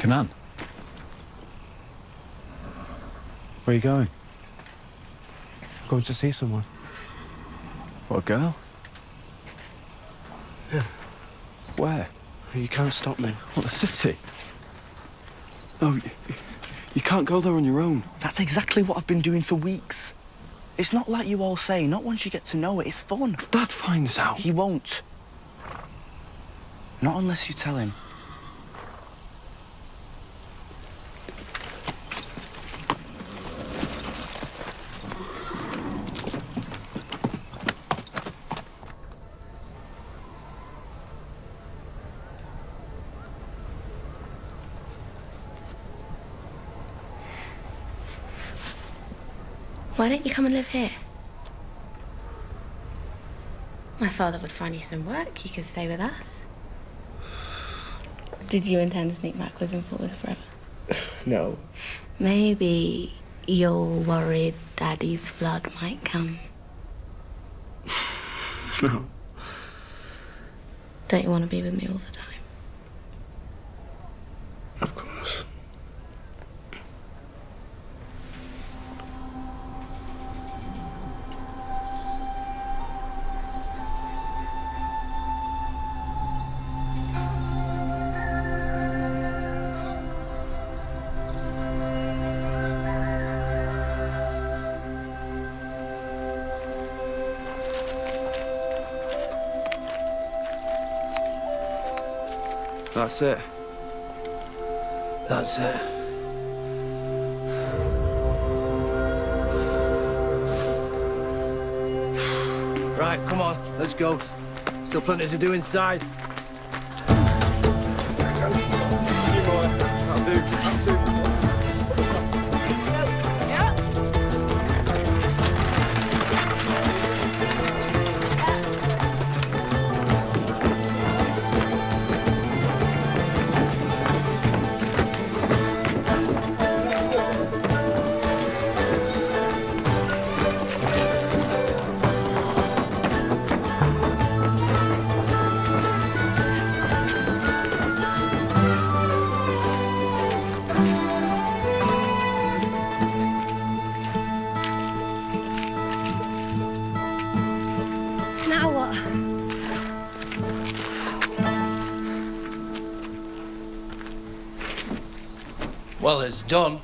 P: Come on. Where are you going?
C: I'm going to see someone.
P: What, a girl?
C: Yeah.
P: Where?
C: You can't stop me.
P: What, the city? No, you can't go there on your own.
A: That's exactly what I've been doing for weeks. It's not like you all say, not once you get to know it, it's fun.
C: If Dad finds out...
A: He won't. Not unless you tell him.
J: Why don't you come and live here? My father would find you some work. You could stay with us. Did you intend to sneak backwards and forwards forever?
A: No.
J: Maybe you're worried Daddy's blood might come.
A: No.
J: Don't you want to be with me all the time?
A: Of course.
C: That's it.
D: That's it. Right, come on, let's go. Still plenty to do inside.
C: That'll do.
J: Now what?
D: Well, it's done.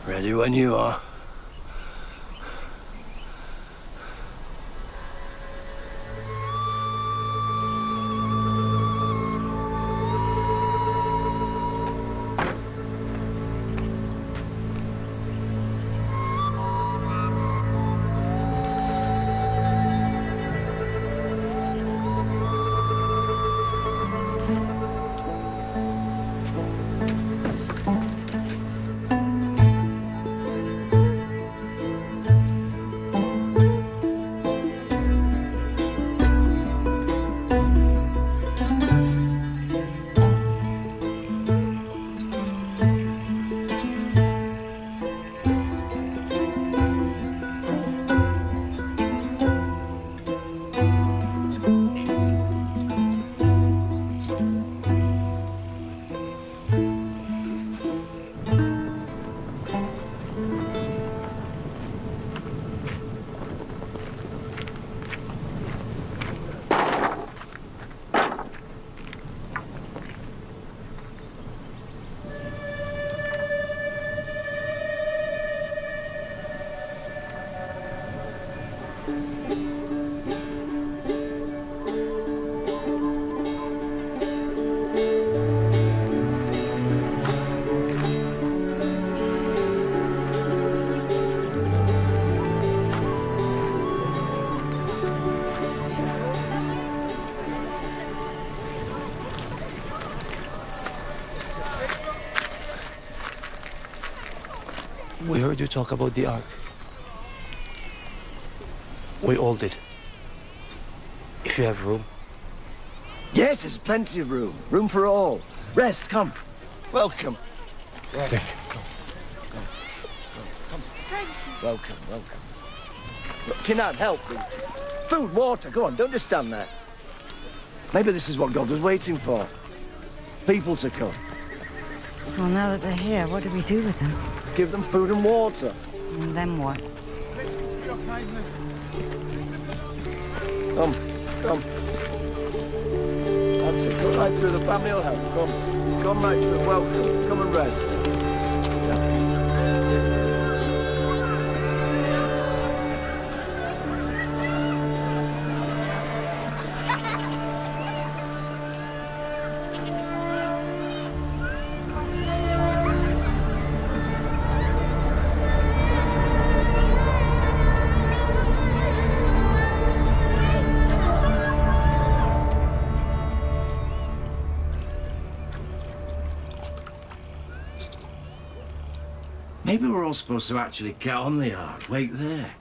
D: Ready when you are.
M: We heard you talk about the Ark. We all did. If you have room.
D: Yes, there's plenty of room. Room for all. Rest, come. Welcome.
M: Thank you.
D: Welcome, welcome. Look, Kinan, help me. Food, water, go on, don't just stand there. Maybe this is what God was waiting for. People to come.
E: Well, now that they're here, what do we do with them?
D: Give them food and water.
E: And then what?
P: Blessings for your kindness.
D: Come, come. That's it, come right through, the family will help. Come right through, welcome. Come and rest.
Q: Maybe we're all supposed to actually get on the Ark, wait there.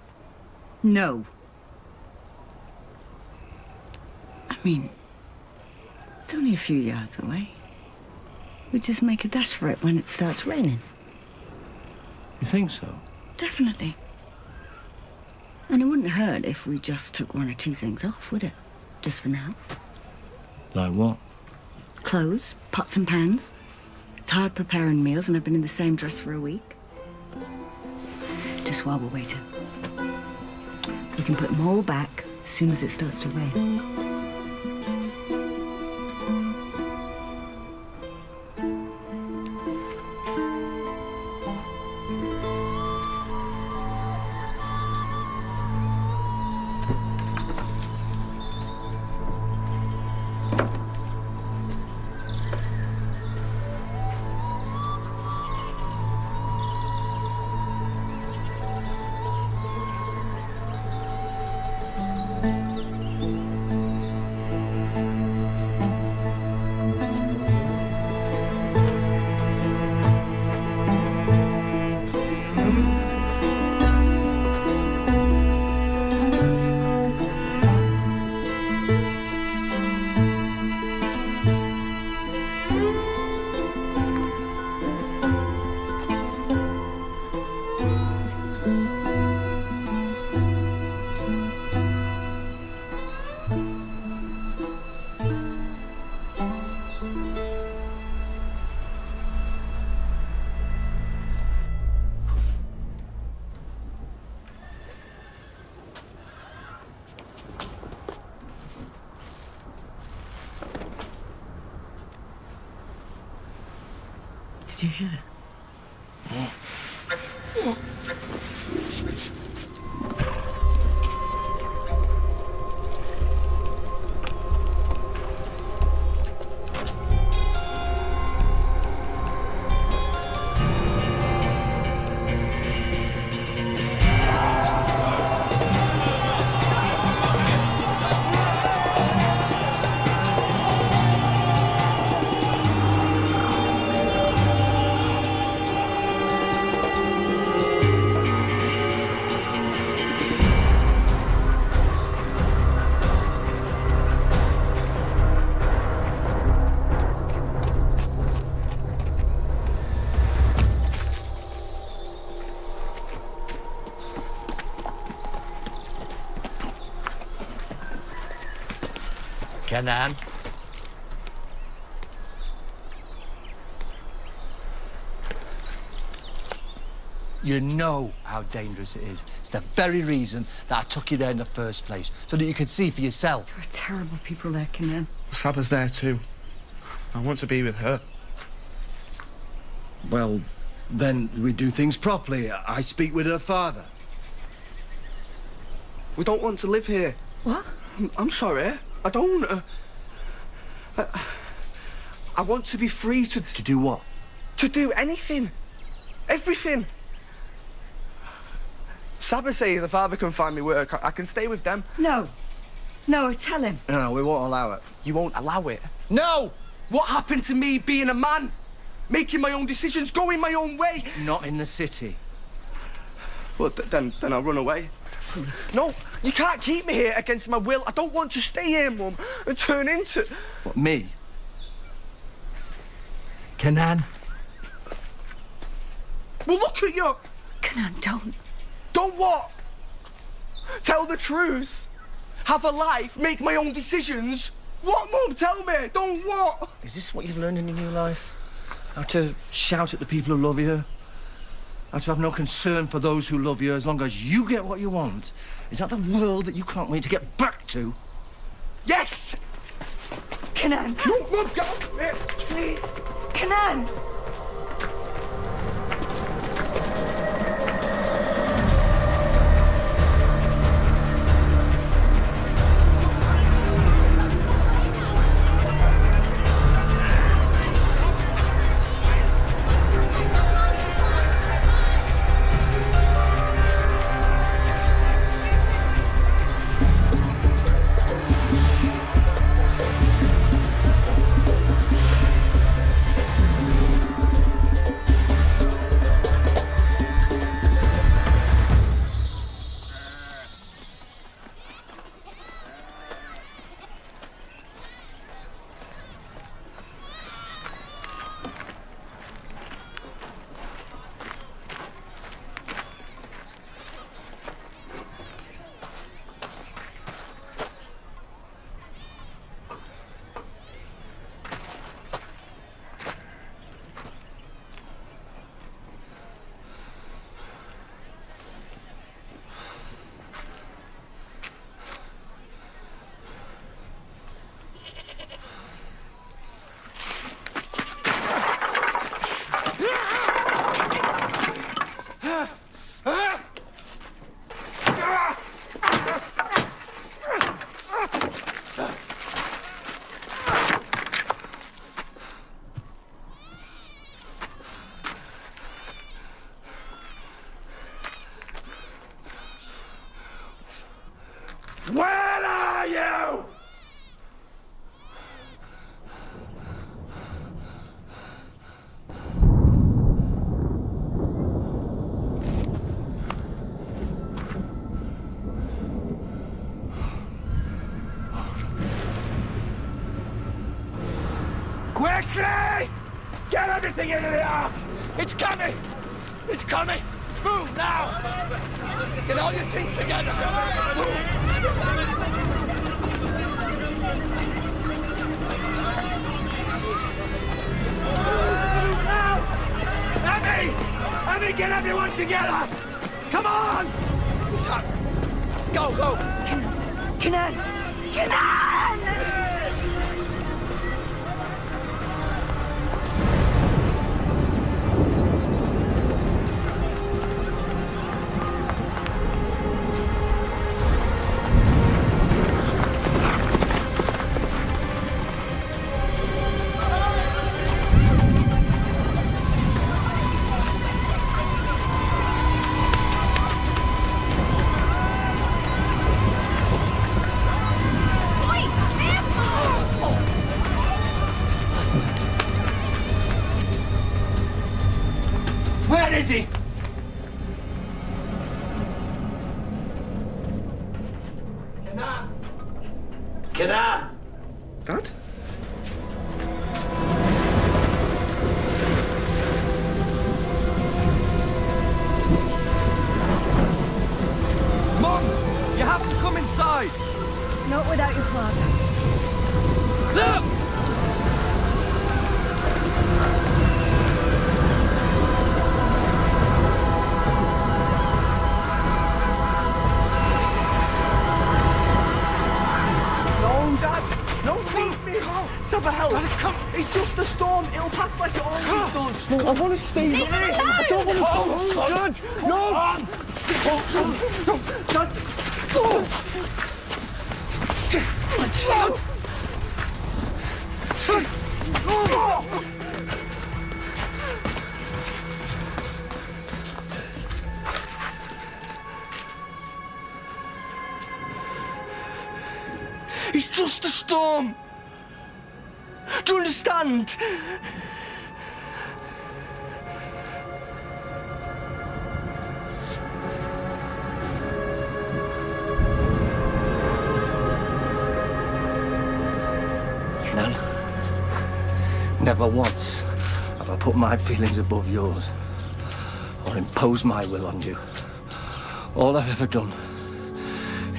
E: No. I mean, it's only a few yards away. We just make a dash for it when it starts raining.
Q: You think so?
E: Definitely. And it wouldn't hurt if we just took one or two things off, would it? Just for now.
Q: Like what?
E: Clothes, pots and pans. It's hard preparing meals, and I've been in the same dress for a week. Just while we're waiting. We can put them all back as soon as it starts to rain. Did you hear it?
D: Kenan. You know how dangerous it is. It's the very reason that I took you there in the first place, so that you could see for yourself.
E: There are terrible people there, Kenan.
A: Saba's there too. I want to be with her.
D: Well, then we do things properly. I speak with her father.
A: We don't want to live here.
E: What?
A: I'm sorry. I don't. I want to be free to...
D: To do what?
A: To do anything. Everything. Saba says if father can find me work, I can stay with them.
E: No. No, tell him.
D: No, we won't allow it.
A: You won't allow it?
D: No!
A: What happened to me being a man? Making my own decisions, going my own way?
D: Not in the city.
A: Well, then I'll run away.
E: Please.
A: No, you can't keep me here against my will. I don't want to stay here, Mum, and turn into...
D: What, me? Kenan?
A: Well, look at you!
E: Kenan, don't.
A: Don't what?
R: Tell the truth. Have a life, make my own decisions. What, Mum? Tell me. Don't what?
D: Is this what you've learned in your new life? How to shout at the people who love you? How to have no concern for those who love you as long as you get what you want? Is that the world that you can't wait to get back to?
R: Yes!
K: Kenan!
R: No, Mum, get off me!
K: Please! Kenan!
R: Where are you? Quickly! Get everything into the ark! It's coming! It's coming! Move now! Get all your things together! Move! Emmy, get everyone together! Come on! It's up. Go, go!
K: Kenan! Kenan!
R: Where is he? Kenan! Kenan!
L: Dad?
I: Mum! You have to come inside!
K: Not without your father.
I: Look!
R: No, leave me! Stop the hell! Come! It's just a storm. It'll pass like it always does. No, I want to stay here. I don't want to go home, Dad. No! No, Dad! Go! It's just a storm. Do you understand? Kenan, never once have I put my feelings above yours or imposed my will on you. All I've ever done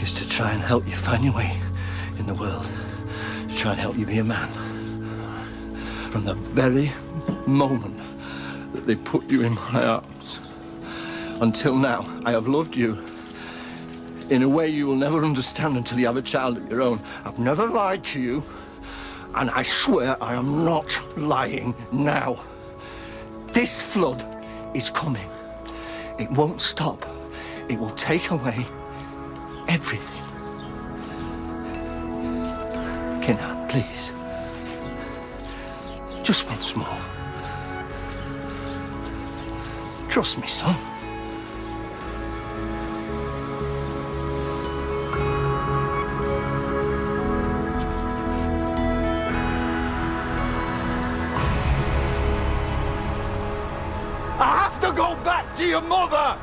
D: is to try and help you find your way in the world, to try and help you be a man. From the very moment that they put you in my arms, until now, I have loved you in a way you will never understand until you have a child of your own. I've never lied to you, and I swear I am not lying now. This flood is coming. It won't stop. It will take away everything. Kinan, please. Just once more. Trust me, son. I have to go back to your mother!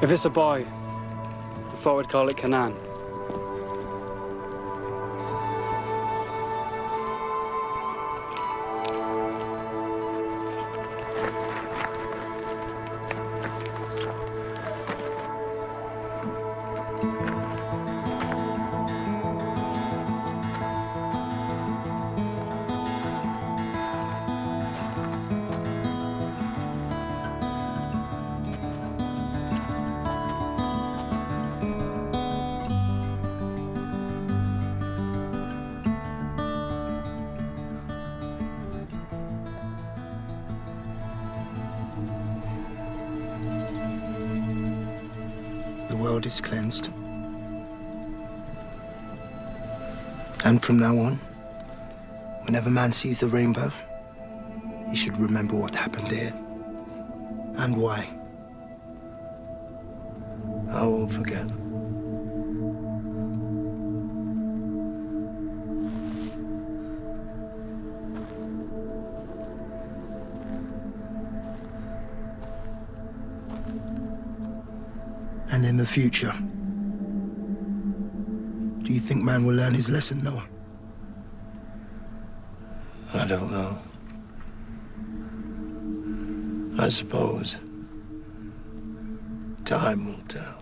B: If it's a boy, I thought we'd call it Canaan.
M: The world is cleansed. And from now on, whenever man sees the rainbow, he should remember what happened here and why.
Q: I won't forget.
M: And in the future, do you think man will learn his lesson, Noah?
Q: I don't know. I suppose time will tell.